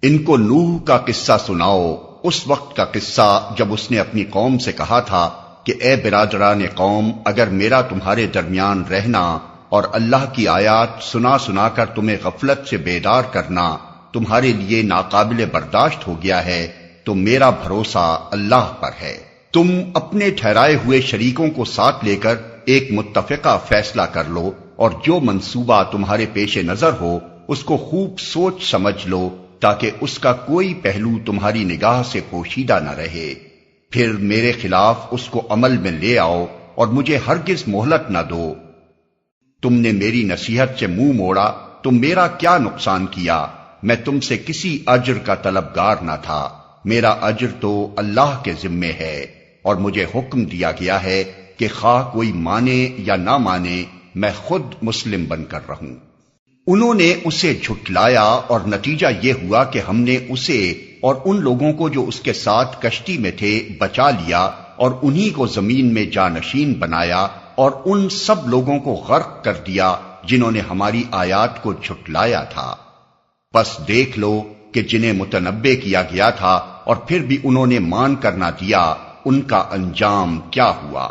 ان کو نوح کا قصہ سناؤ، اس وقت کا قصہ جب اس نے اپنی قوم سے کہا تھا کہ اے برادران قوم، اگر میرا تمہارے درمیان رہنا اور اللہ کی آیات سنا سنا کر تمہیں غفلت سے بیدار کرنا تمہارے لیے ناقابل برداشت ہو گیا ہے تو میرا بھروسہ اللہ پر ہے۔ تم اپنے ٹھہرائے ہوئے شریکوں کو ساتھ لے کر ایک متفقہ فیصلہ کر لو، اور جو منصوبہ تمہارے پیش نظر ہو اس کو خوب سوچ سمجھ لو تاکہ اس کا کوئی پہلو تمہاری نگاہ سے پوشیدہ نہ رہے، پھر میرے خلاف اس کو عمل میں لے آؤ اور مجھے ہرگز مہلت نہ دو۔ تم نے میری نصیحت سے منہ موڑا تو میرا کیا نقصان کیا؟ میں تم سے کسی اجر کا طلبگار نہ تھا، میرا اجر تو اللہ کے ذمے ہے، اور مجھے حکم دیا گیا ہے کہ خواہ کوئی مانے یا نہ مانے میں خود مسلم بن کر رہوں۔ انہوں نے اسے جھٹلایا اور نتیجہ یہ ہوا کہ ہم نے اسے اور ان لوگوں کو جو اس کے ساتھ کشتی میں تھے بچا لیا، اور انہی کو زمین میں جانشین بنایا، اور ان سب لوگوں کو غرق کر دیا جنہوں نے ہماری آیات کو جھٹلایا تھا۔ پس دیکھ لو کہ جنہیں متنبع کیا گیا تھا اور پھر بھی انہوں نے مان کر نہ دیا، ان کا انجام کیا ہوا۔